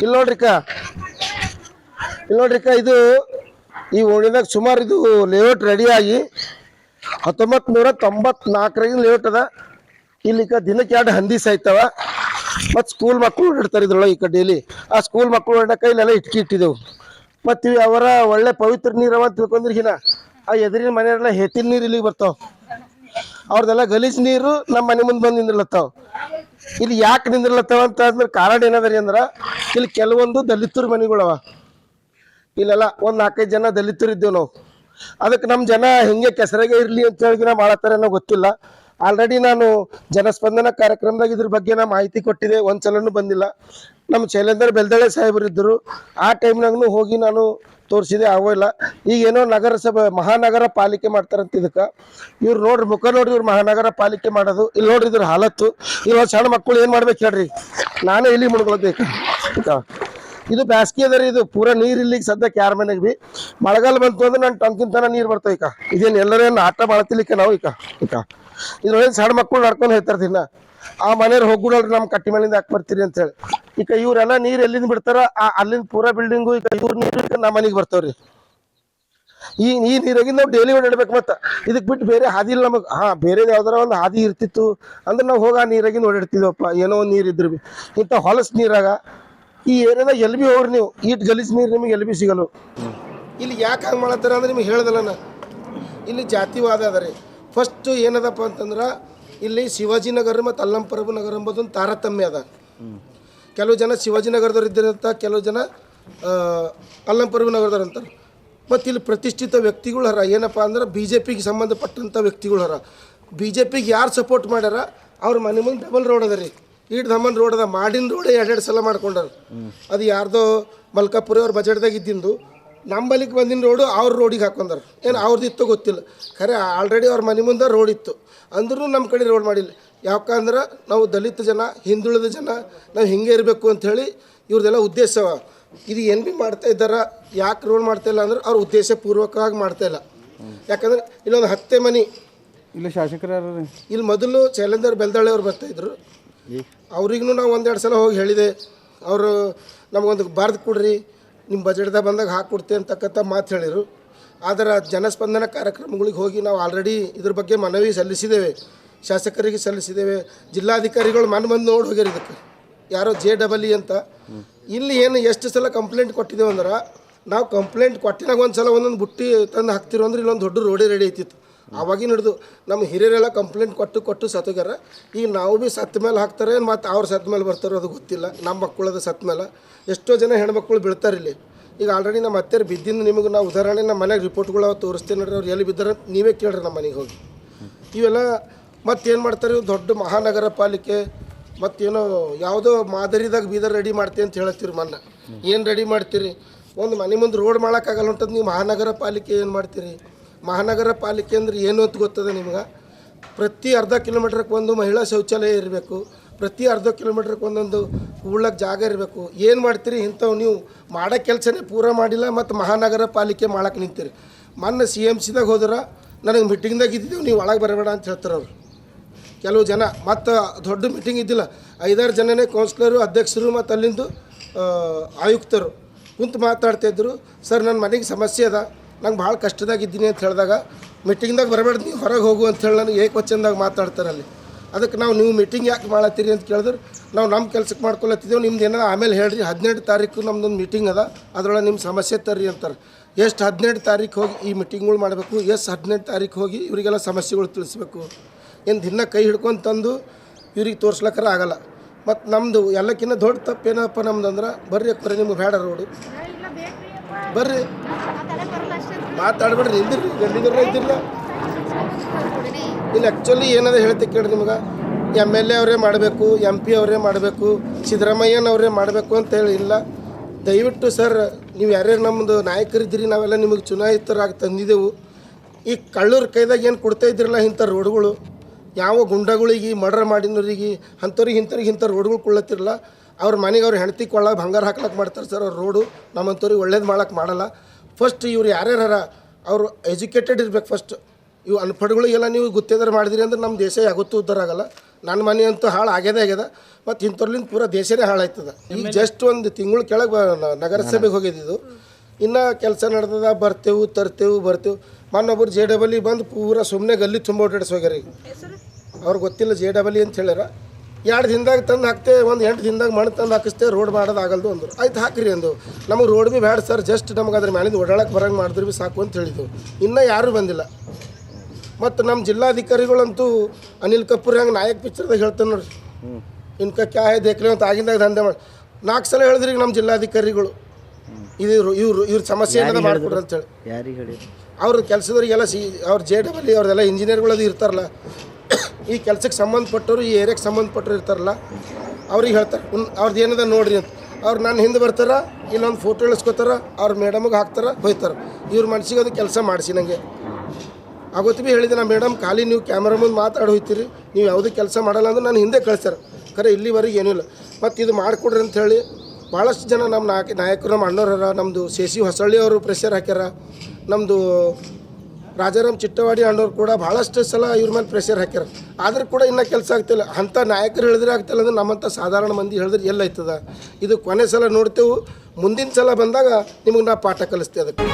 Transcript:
ಇಲ್ಲಿ ನೋಡ್ರಿಕ ಇದು ಈ ಓಣಿದಾಗ ಸುಮಾರು ಇದು ಲೇಔಟ್ ರೆಡಿಯಾಗಿ 1994 ಲೇಔಟ್ ಅದ. ಇಲ್ಲಿಕ ದಿನಕ್ಕೆ 2 ಹಂದಿ ಸಾಯ್ತಾವ. ಮತ್ತು ಸ್ಕೂಲ್ ಮಕ್ಕಳು ಓಡಾಡ್ತಾರೆ ಇದ್ರೊಳಗೆ ಈ ಡೈಲಿ. ಆ ಸ್ಕೂಲ್ ಮಕ್ಕಳು ಓಡಾಕ ಇಲ್ಲೆಲ್ಲ ಇಟ್ಟಿದ್ದೆವು. ಮತ್ತು ಇವು ಅವರ ಒಳ್ಳೆ ಪವಿತ್ರ ನೀರವ ಅಂತ ತಿಳ್ಕೊಂಡ್ರಿಗಿನ ಆ ಎದುರಿನ ಮನೆಯವರೆಲ್ಲ ಹೇತಿನ ನೀರು ಇಲ್ಲಿಗೆ ಬರ್ತಾವ. ಅವ್ರದ್ದೆಲ್ಲ ಗಲೀಜ್ ನೀರು ನಮ್ಮ ಮನೆ ಮುಂದೆ ಬಂದು ನಿಂದಿರ್ಲತ್ತಾವ. ಇಲ್ಲಿ ಯಾಕೆ ನಿಂದಿರ್ಲತ್ತಾವ ಅಂತ ಆದ್ಮೇಲೆ ಕಾರಣ ಏನದ ರೀ ಅಂದ್ರೆ, ಇಲ್ಲಿ ಕೆಲವೊಂದು ದಲಿತರ ಮನೆಗಳವ. ಇಲ್ಲೆಲ್ಲ ಒಂದು 4-5 ಜನ ದಲಿತರು ಇದ್ದೇವೆ ನಾವು. ಅದಕ್ಕೆ ನಮ್ಮ ಜನ ಹಿಂಗೆ ಕೆಸರಾಗೆ ಇರಲಿ ಅಂತ ಹೇಳಿ ನಾವು ಮಾಡತ್ತಾರೆ ಅನ್ನೋ ಗೊತ್ತಿಲ್ಲ. ಆಲ್ರೆಡಿ ನಾನು ಜನಸ್ಪಂದನ ಕಾರ್ಯಕ್ರಮದಾಗ ಇದ್ರ ಬಗ್ಗೆ ನಾ ಮಾಹಿತಿ ಕೊಟ್ಟಿದ್ದೆ, ಒಂದ್ಸಲನೂ ಬಂದಿಲ್ಲ. ನಮ್ಮ ಶೈಲೇಂದ್ರ ಬೆಲ್ದಳೆ ಸಾಹೇಬರು ಇದ್ದರು, ಆ ಟೈಮ್ನಾಗೂ ಹೋಗಿ ನಾನು ತೋರಿಸಿದೆ, ಆಗೋಲ್ಲ. ಈಗೇನೋ ನಗರಸಭೆ ಮಹಾನಗರ ಪಾಲಿಕೆ ಮಾಡ್ತಾರಂತ. ಇದಕ್ಕೆ ಇವ್ರು ನೋಡ್ರಿ, ಮುಖ ನೋಡ್ರಿ, ಇವ್ರು ಮಹಾನಗರ ಪಾಲಿಕೆ ಮಾಡೋದು. ಇಲ್ಲಿ ನೋಡ್ರಿ ಇದ್ರ ಹಾಲತ್ತು. ಇಲ್ಲಿ ಸಣ್ಣ ಮಕ್ಕಳು ಏನು ಮಾಡ್ಬೇಕು ಹೇಳ್ರಿ, ನಾನೇ ಇಲ್ಲಿ ಮುಡ್ಕೊಳ್ಬೇಕು. ಇದು ಬ್ಯಾಸ್ಗಿ ಅದ ರೀ, ಇದು ಪೂರಾ ನೀರು ಇಲ್ಲಿಗೆ ಸದ್ಯಕ್ಕೆ ಯಾರ ಮನೆಗೆ ಭೀ ಮಳೆಗಾಲ ಬಂತು ಅಂದ್ರೆ ನಾನು ಟಂಕಿನ ತನ ನೀರು ಬರ್ತಾವ. ಇದೇನು ಎಲ್ಲರೇನು ಆಟ ಮಾಡ್ತಿಲಿಕ್ಕೆ ನಾವು ಇದ್ರೊಳಗೆ ಸಣ್ಣ ಮಕ್ಕಳು ನಡ್ಕೊಂಡು ಹೋಗ್ತಾರೆ ದಿನ. ಆ ಮನೆಯವ್ರು ಹೋಗ್ಬಿಡಲ್ರಿ ನಮ್ಮ ಕಟ್ಟಿ ಮೇಲಿಂದ ಯಾಕೆ ಬರ್ತೀರಿ ಅಂತ ಹೇಳಿ. ಇವರೆಲ್ಲ ನೀರು ಎಲ್ಲಿಂದ ಬಿಡ್ತಾರ, ಅಲ್ಲಿಂದ ಪೂರಾ ಬಿಲ್ಡಿಂಗು ಇವ್ರ ನೀರು ನಮ್ಮ ಮನೆಗೆ ಬರ್ತಾವ್ರಿ. ಈ ನೀರಾಗಿ ನಾವು ಡೈಲಿ ಓಡಾಡ್ಬೇಕು. ಮತ್ತೆ ಇದಕ್ಕೆ ಬಿಟ್ಟು ಬೇರೆ ಹಾದಿ ಇಲ್ಲ ನಮಗೆ. ಬೇರೆ ಯಾವ್ದಾರ ಒಂದು ಹಾದಿ ಇರ್ತಿತ್ತು ಅಂದ್ರೆ ನಾವು ಹೋಗಿ ಆ ನೀರಾಗಿಂದ ಓಡಾಡ್ತಿದ್ವಪ್ಪ. ಏನೋ ಒಂದು ನೀರು ಇದ್ರು ಭೀ ಇಂಥ ಹೊಲಸು ನೀರಾಗ ಈ ಏರಿಯಾದಾಗ ಎಲ್ಲಿ ಭೀ ಹೋಗ್ರಿ ನೀವು, ಈಟ್ ಗಲೀಜು ನೀರು ನಿಮಗೆ ಎಲ್ಲಿ ಭೀ ಸಿಗಲ್ಲ. ಇಲ್ಲಿ ಯಾಕೆ ಹಂಗೆ ಮಾಡತ್ತಾರ ಅಂದ್ರೆ ನಿಮಗೆ ಹೇಳ್ದಲ್ಲ ನಾ, ಇಲ್ಲಿ ಜಾತಿವಾದ ಅದ ರೀ. ಫಸ್ಟು ಏನದಪ್ಪ ಅಂತಂದ್ರೆ, ಇಲ್ಲಿ ಶಿವಾಜಿನಗರ ಮತ್ತು ಅಲ್ಲಂಪರಭು ನಗರ ಎಂಬುದೊಂದು ತಾರತಮ್ಯ ಅದ. ಕೆಲವು ಜನ ಶಿವಾಜಿನಗರದವ್ರು ಇದ್ದಿರಂತ, ಕೆಲವು ಜನ ಅಲ್ಲಂಪರಭು ನಗರದವ್ರು ಅಂತಾರೆ. ಮತ್ತು ಇಲ್ಲಿ ಪ್ರತಿಷ್ಠಿತ ವ್ಯಕ್ತಿಗಳು ಹರ. ಏನಪ್ಪ ಅಂದ್ರೆ BJPಗೆ ಸಂಬಂಧಪಟ್ಟಂಥ ವ್ಯಕ್ತಿಗಳು ಹರ. BJPಗೆ ಯಾರು ಸಪೋರ್ಟ್ ಮಾಡ್ಯಾರ ಅವ್ರ ಮನೆ ಮುಂದೆ ಡಬಲ್ ರೋಡ್ ಅದ ರೀ. ಈಟ್ ದಮನ್ ರೋಡ್ ಅದ, ಮಾಡಿನ ರೋಡೇ 2 ಸಲ ಮಾಡ್ಕೊಂಡಾರ. ಅದು ಯಾರ್ದೋ ಮಲ್ಕಾಪುರಿ ಅವ್ರ ಬಜೆಟ್ದಾಗ ಇದ್ದಿಂದು. ನಮ್ಮ ಬಲಿಗೆ ಬಂದಿನ ರೋಡು ಅವ್ರ ರೋಡಿಗೆ ಹಾಕೊಂಡಾರ. ಏನು ಅವ್ರದ್ದಿತ್ತೋ ಗೊತ್ತಿಲ್ಲ, ಖರೆ ಆಲ್ರೆಡಿ ಅವ್ರ ಮನೆ ಮುಂದೆ ರೋಡ್ ಇತ್ತು. ಅಂದ್ರೂ ನಮ್ಮ ಕಡೆ ರೋಡ್ ಮಾಡಿಲ್ಲ. ಯಾಕಂದ್ರೆ ನಾವು ದಲಿತ ಜನ, ಹಿಂದುಳಿದ ಜನ, ನಾವು ಹಿಂಗೆ ಇರಬೇಕು ಅಂಥೇಳಿ ಇವ್ರದ್ದೆಲ್ಲ ಉದ್ದೇಶವ. ಇದು ಏನು ಭೀ ಮಾಡ್ತಾ ಇದ್ದಾರೆ. ಯಾಕೆ ರೋಡ್ ಮಾಡ್ತಾಯಿಲ್ಲ ಅಂದ್ರೆ ಅವ್ರ ಉದ್ದೇಶಪೂರ್ವಕವಾಗಿ ಮಾಡ್ತಾಯಿಲ್ಲ. ಯಾಕಂದ್ರೆ ಇಲ್ಲೊಂದು 10 ಮನೆ ಇಲ್ಲಿ ಶಾಸಕರು ಇಲ್ಲಿ ಮೊದಲು ಶೈಲೇಂದ್ರ ಬೆಲ್ದಳೆ ಅವ್ರು ಬರ್ತಾಯಿದ್ರು. ಅವ್ರಿಗೂ ನಾವು 1-2 ಸಲ ಹೋಗಿ ಹೇಳಿದೆ. ಅವರು ನಮಗೊಂದು ಬರ್ದು ಕೊಡ್ರಿ, ನಿಮ್ಮ ಬಜೆಟ್ದಾಗ ಬಂದಾಗ ಹಾಕ್ಕೊಡ್ತೀವಿ ಅಂತಕ್ಕಂಥ ಮಾತು ಹೇಳಿದರು. ಆದರೆ ಜನಸ್ಪಂದನ ಕಾರ್ಯಕ್ರಮಗಳಿಗೆ ಹೋಗಿ ನಾವು ಆಲ್ರೆಡಿ ಇದ್ರ ಬಗ್ಗೆ ಮನವಿ ಸಲ್ಲಿಸಿದ್ದೇವೆ, ಶಾಸಕರಿಗೆ ಸಲ್ಲಿಸಿದ್ದೇವೆ. ಜಿಲ್ಲಾಧಿಕಾರಿಗಳು ಬಂದು ನೋಡಿ ಹೋಗ್ಯಾರ. ಇದಕ್ಕೆ ಯಾರೋ JEE ಅಂತ. ಇಲ್ಲಿ ಏನು ಎಷ್ಟು ಸಲ ಕಂಪ್ಲೇಂಟ್ ಕೊಟ್ಟಿದ್ದೇವೆ ಅಂದ್ರೆ, ನಾವು ಕಂಪ್ಲೇಂಟ್ ಕೊಟ್ಟಿನಾಗ ಒಂದು ಸಲ ಒಂದೊಂದು ಬುಟ್ಟಿ ತಂದು ಹಾಕ್ತಿರೋ ಅಂದ್ರೆ ಇಲ್ಲೊಂದು ದೊಡ್ಡ ರೋಡೇ ರೆಡಿ ಐತಿತ್ತು. ಆವಾಗಿನ ಹಿಡಿದು ನಮ್ಮ ಹಿರಿಯರೆಲ್ಲ ಕಂಪ್ಲೇಂಟ್ ಕೊಟ್ಟು ಸತ್ತೋಗ್ಯಾರ. ಈಗ ನಾವು ಭೀ ಸತ್ತ ಮೇಲೆ ಹಾಕ್ತಾರೆ, ಮತ್ತು ಅವ್ರು ಸತ್ತ ಮೇಲೆ ಬರ್ತಾರೋ ಅದು ಗೊತ್ತಿಲ್ಲ. ನಮ್ಮ ಮಕ್ಕಳದು ಸತ್ತ ಮೇಲೆ ಎಷ್ಟೋ ಜನ ಹೆಣ್ಮಕ್ಳು ಬೀಳ್ತಾರೆ ಇಲ್ಲಿ. ಈಗ ಆಲ್ರೆಡಿ ನಮ್ಮ ಅತ್ತೆರು ಬಿದ್ದಿಂದ ನಿಮಗೆ ನಾವು ಉದಾಹರಣೆ ನಮ್ಮ ಮನೆಗೆ ರಿಪೋರ್ಟ್ಗಳು ತೋರಿಸ್ತೀನಿ ನೋಡ್ರಿ. ಅವ್ರು ಎಲ್ಲಿ ಬಿದ್ದಾರೆ ನೀವೇ ಕೇಳ್ರಿ ನಮ್ಮ ಮನೆಗೆ ಹೋಗಿ. ಇವೆಲ್ಲ ಮತ್ತೇನು ಮಾಡ್ತಾರೆ, ದೊಡ್ಡ ಮಹಾನಗರ ಪಾಲಿಕೆ ಮತ್ತೇನೋ ಯಾವುದೋ ಮಾದರಿದಾಗ ಬೀದರ್ ರೆಡಿ ಮಾಡ್ತೀವಿ ಅಂತ ಹೇಳ್ತೀರಿ. ಮೊನ್ನೆ ಏನು ರೆಡಿ ಮಾಡ್ತೀರಿ? ಒಂದು ಮನೆ ಮುಂದೆ ರೋಡ್ ಮಾಡೋಕ್ಕಾಗಲ್ಲ ಹೊಂಟದ್ದು ನೀವು ಮಹಾನಗರ ಪಾಲಿಕೆ ಏನು ಮಾಡ್ತೀರಿ? ಮಹಾನಗರ ಪಾಲಿಕೆ ಅಂದ್ರೆ ಏನು ಅಂತ ಗೊತ್ತದೆ ನಿಮ್ಗೆ? ಪ್ರತಿ ಅರ್ಧ ಕಿಲೋಮೀಟ್ರಿಗೆ ಒಂದು ಮಹಿಳಾ ಶೌಚಾಲಯ ಇರಬೇಕು, ಪ್ರತಿ ಅರ್ಧ ಕಿಲೋಮೀಟ್ರಿಗೆ ಒಂದೊಂದು ಉಳ್ಳಕ್ಕೆ ಜಾಗ ಇರಬೇಕು. ಏನು ಮಾಡ್ತೀರಿ? ಇಂಥವು ನೀವು ಮಾಡೋ ಕೆಲಸನೇ ಪೂರ ಮಾಡಿಲ್ಲ, ಮತ್ತು ಮಹಾನಗರ ಪಾಲಿಕೆ ಮಾಡಕ್ಕೆ ನಿಂತೀರಿ. ಮೊನ್ನೆ CMCದಾಗ ಹೋದ್ರೆ ನನಗೆ ಮೀಟಿಂಗ್ದಾಗ ಇದ್ದಿದ್ದೇವೆ, ನೀವು ಒಳಗೆ ಬರಬೇಡ ಅಂತ ಹೇಳ್ತಾರೆ ಅವರು ಕೆಲವು ಜನ. ಮತ್ತು ದೊಡ್ಡ ಮೀಟಿಂಗ್ ಇದ್ದಿಲ್ಲ, 5-6 ಜನನೇ ಕೌನ್ಸಿಲರು, ಅಧ್ಯಕ್ಷರು ಮತ್ತು ಅಲ್ಲಿಂದು ಆಯುಕ್ತರು ಕುಂತು ಮಾತಾಡ್ತಾಯಿದ್ರು. ಸರ್ ನನ್ನ ಮನೆಗೆ ಸಮಸ್ಯೆ ಅದ, ನಂಗೆ ಭಾಳ ಕಷ್ಟದಾಗಿದ್ದೀನಿ ಅಂತ ಹೇಳಿದಾಗ, ಮೀಟಿಂಗ್ದಾಗ ಬರಬೇಡ್ದು ನೀವು ಹೊರಗೆ ಹೋಗು ಅಂತೇಳಿ ನನಗೆ ಏಕವಚನದಾಗ ಮಾತಾಡ್ತಾರೆ ಅಲ್ಲಿ. ಅದಕ್ಕೆ ನೀವು ಮೀಟಿಂಗ್ ಯಾಕೆ ಮಾಡತ್ತೀರಿ ಅಂತ ಕೇಳಿದ್ರೆ, ನಾವು ನಮ್ಮ ಕೆಲಸಕ್ಕೆ ಮಾಡ್ಕೊಳತ್ತಿದ್ದೇವೆ, ನಿಮ್ದು ಏನಾರ ಆಮೇಲೆ ಹೇಳ್ರಿ. 18 ತಾರೀಕು ನಮ್ದೊಂದು ಮೀಟಿಂಗ್ ಅದ, ಅದರೊಳಗೆ ನಿಮ್ಮ ಸಮಸ್ಯೆ ತರ್ರಿ ಅಂತಾರೆ. ಎಷ್ಟು 18 ತಾರೀಕು ಹೋಗಿ ಈ ಮೀಟಿಂಗ್ಗಳು ಮಾಡಬೇಕು, ಎಷ್ಟು 18 ತಾರೀಕು ಹೋಗಿ ಇವರಿಗೆಲ್ಲ ಸಮಸ್ಯೆಗಳು ತಿಳಿಸ್ಬೇಕು? ಏನು ದಿನ ಕೈ ಹಿಡ್ಕೊಂಡು ತಂದು ಇವ್ರಿಗೆ ತೋರ್ಸ್ಲಕ್ಕರ ಆಗಲ್ಲ. ಮತ್ತು ನಮ್ಮದು ಎಲ್ಲಕ್ಕಿಂತ ದೊಡ್ಡ ತಪ್ಪೇನಪ್ಪ ನಮ್ದು ಅಂದ್ರೆ, ಬರ್ರಿ ಅಕ್ಕರೆ ನಿಮ್ಗೆ ಬೇಡ ರೋಡು, ಬರ್ರಿ ಮಾತಾಡ್ಬೇಡ್ರಿ, ನಿಂದಿರ್ರಿ, ಗಂಡಿಗರ ಇದ್ದಿರಲ್ಲ. ಇಲ್ಲಿ ಆ್ಯಕ್ಚುಲಿ ಏನದ ಹೇಳ್ತೆ ಕೇಳಿ ನಿಮ್ಗೆ, MLA ಅವರೇ ಮಾಡಬೇಕು, MP ಅವರೇ ಮಾಡಬೇಕು, ಸಿದ್ದರಾಮಯ್ಯನವರೇ ಮಾಡಬೇಕು ಅಂತ ಹೇಳಿ ಇಲ್ಲ. ದಯವಿಟ್ಟು ಸರ್, ನೀವು ಯಾರ್ಯಾರು ನಮ್ಮದು ನಾಯಕರಿದ್ದೀರಿ, ನಾವೆಲ್ಲ ನಿಮಗೆ ಚುನಾಯಿತರಾಗಿ ತಂದಿದ್ದೆವು. ಈ ಕಳ್ಳೂರು ಕೈದಾಗ ಏನು ಕೊಡ್ತಾ ಇದ್ದಿರಲ್ಲ ಇಂಥ ರೋಡ್ಗಳು, ಯಾವ ಗುಂಡಗಳಿಗೆ ಮರ್ಡರ್ ಮಾಡಿನವ್ರಿಗೆ ಅಂಥವ್ರಿಗೆ ಇಂಥ ರೋಡ್ಗಳು ಕೊಡ್ಲತ್ತಿರಲ್ಲ. ಅವ್ರ ಮನೆಗೆ ಅವ್ರ ಹೆಂಡತಿ ಕೊಳ್ಳ ಬಂಗಾರ ಹಾಕ್ಲಕ್ಕೆ ಮಾಡ್ತಾರೆ ಸರ್ ಅವ್ರ ರೋಡು. ನಮ್ಮಂಥವ್ರಿಗೆ ಒಳ್ಳೇದು ಮಾಡೋಕ್ಕೆ ಮಾಡಲ್ಲ. ಫಸ್ಟ್ ಇವ್ರು ಯಾರ್ಯಾರ ಅವರು ಎಜುಕೇಟೆಡ್ ಇರ್ಬೇಕು. ಫಸ್ಟ್ ಇವು ಅನ್ಪಡ್ಗಳಿಗೆಲ್ಲ ನೀವು ಗುತ್ತೇದಾರ ಮಾಡಿದಿರಿ ಅಂದ್ರೆ ನಮ್ಮ ದೇಶ ಯಾವತ್ತೂ ಉದ್ಧಾರ ಆಗಲ್ಲ. ನನ್ನ ಮನೆ ಅಂತೂ ಹಾಳು ಆಗ್ಯದ ಮತ್ತು ಇಂಥವ್ರಲಿಂದ ಪೂರಾ ದೇಶನೇ ಹಾಳಾಯ್ತದ. ಈಗ ಜಸ್ಟ್ ಒಂದು ತಿಂಗಳು ಕೆಳಗೆ ನಗರಸಭೆಗೆ ಹೋಗಿದ್ದು, ಇನ್ನೂ ಕೆಲಸ ನಡೆದದ, ಬರ್ತೇವೆ ಮೊನ್ನೊಬ್ಬರು JEE ಬಂದು ಪೂರಾ ಸುಮ್ಮನೆ ಗಲ್ಲಿ ತುಂಬ ಓಡಾಡಿಸೋಗ್ಯಾರ. ಈಗ ಅವ್ರಿಗೆ ಗೊತ್ತಿಲ್ಲ JEE ಅಂತ ಹೇಳ್ಯಾರ. 2 ದಿನದಾಗ ತಂದು ಹಾಕ್ತೇವೆ, ಒಂದು 8 ದಿನದಾಗ ಮಣ್ಣು ತಂದು ಹಾಕಿಸ್ತೇವೆ, ರೋಡ್ ಮಾಡೋದು ಆಗಲ್ದು ಅಂದರು. ಆಯ್ತು ಹಾಕಿರಿ ಅಂದು. ನಮಗೆ ರೋಡ್ ಭೀ ಬೇಡ ಸರ್, ಜಸ್ಟ್ ನಮಗೆ ಅದ್ರ ಮೇಲಿಂದ ಓಡಾಡಕ್ಕೆ ಬರಂಗೆ ಮಾಡಿದ್ರೆ ಭೀ ಸಾಕು ಅಂತ ಹೇಳಿದ್ವು. ಇನ್ನೂ ಯಾರೂ ಬಂದಿಲ್ಲ. ಮತ್ತು ನಮ್ಮ ಜಿಲ್ಲಾಧಿಕಾರಿಗಳಂತೂ ಅನಿಲ್ ಕಪೂರ್ ಹೆಂಗೆ ನಾಯಕ್ ಪಿಕ್ಚರ್ದಾಗ ಹೇಳ್ತಾನೆ ನೋಡ್ರಿ, ಇನ್ಕ ಕ್ಯಾ ಹೇ ದೇಖ್ಲೆ ಅಂತ ಆಗಿಂದಾಗ ದಂಧೆ ಮಾಡಿ 4 ಸಲ ಹೇಳಿದ್ರಿ ನಮ್ಮ ಜಿಲ್ಲಾಧಿಕಾರಿಗಳು ಇವ್ರ ಸಮಸ್ಯೆ ಏನಾದ ಮಾಡಿಕೊಡ್ರಿ ಅಂತೇಳಿ. ಅವ್ರ ಕೆಲಸದವ್ರಿಗೆಲ್ಲ ಅವ್ರ JEE ಅವ್ರದೆಲ್ಲ ಇಂಜಿನಿಯರ್ಗಳದು ಇರ್ತಾರಲ್ಲ, ಈ ಕೆಲಸಕ್ಕೆ ಸಂಬಂಧಪಟ್ಟವರು, ಈ ಏರಿಯಾಕ್ಕೆ ಸಂಬಂಧಪಟ್ಟರು ಇರ್ತಾರಲ್ಲ, ಅವ್ರಿಗೆ ಹೇಳ್ತಾರೆ ಅವ್ರದ್ದು ಏನದ ನೋಡ್ರಿ ಅಂತ. ಅವ್ರು ನನ್ನ ಹಿಂದೆ ಬರ್ತಾರ, ಇಲ್ಲೊಂದು ಫೋಟೋ ಇಳಿಸ್ಕೊತಾರ, ಅವ್ರ ಮೇಡಮ್ಗೆ ಹಾಕ್ತಾರೆ, ಹೋಯ್ತಾರೆ. ಇವ್ರ ಮನ್ಸಿಗೆ ಅದು ಕೆಲಸ ಮಾಡಿಸಿ ನನಗೆ ಆಗೋತ್ತು ಭೀ ಹೇಳಿದೆ, ನಾ ಮೇಡಮ್ ಖಾಲಿ ನೀವು ಕ್ಯಾಮ್ರಾ ಮುಂದೆ ಮಾತಾಡಿ ಹೋಯ್ತೀರಿ, ನೀವು ಯಾವುದೇ ಕೆಲಸ ಮಾಡಲ್ಲ ಅಂದ್ರೆ ನಾನು ಹಿಂದೆ ಕಳಿಸ್ತಾರೆ. ಖರೆ ಇಲ್ಲಿವರೆಗೆ ಏನೂ ಇಲ್ಲ. ಮತ್ತು ಇದು ಮಾಡಿಕೊಡ್ರಿ ಅಂಥೇಳಿ ಭಾಳಷ್ಟು ಜನ ನಮ್ಮ ನಾಯಕರು, ನಮ್ಮ ಅಣ್ಣವ್ರ, ನಮ್ಮದು CC ಹೊಸಳ್ಳಿ ಅವರು ಪ್ರೆಷರ್ ಹಾಕ್ಯಾರ. ನಮ್ಮದು ರಾಜಾರಾಮ್ ಚಿಟ್ಟವಾಡಿ ಅಣ್ಣವ್ರು ಕೂಡ ಭಾಳಷ್ಟು ಸಲ ಇವ್ರ ಮೇಲೆ ಪ್ರೆಷರ್ ಹಾಕ್ಯಾರ. ಆದರೂ ಕೂಡ ಇನ್ನೂ ಕೆಲಸ ಆಗ್ತಿಲ್ಲ. ಅಂಥ ನಾಯಕರು ಹೇಳಿದ್ರೆ ಆಗ್ತಿಲ್ಲ ಅಂದ್ರೆ ನಮ್ಮಂಥ ಸಾಧಾರಣ ಮಂದಿ ಹೇಳಿದ್ರೆ ಎಲ್ಲ ಆಯ್ತದ. ಇದು ಕೊನೆ ಸಲ ನೋಡ್ತೇವೆ, ಮುಂದಿನ ಸಲ ಬಂದಾಗ ನಿಮಗೆ ನಾ ಪಾಠ ಕಲಿಸ್ತೇವೆ ಅದಕ್ಕೆ.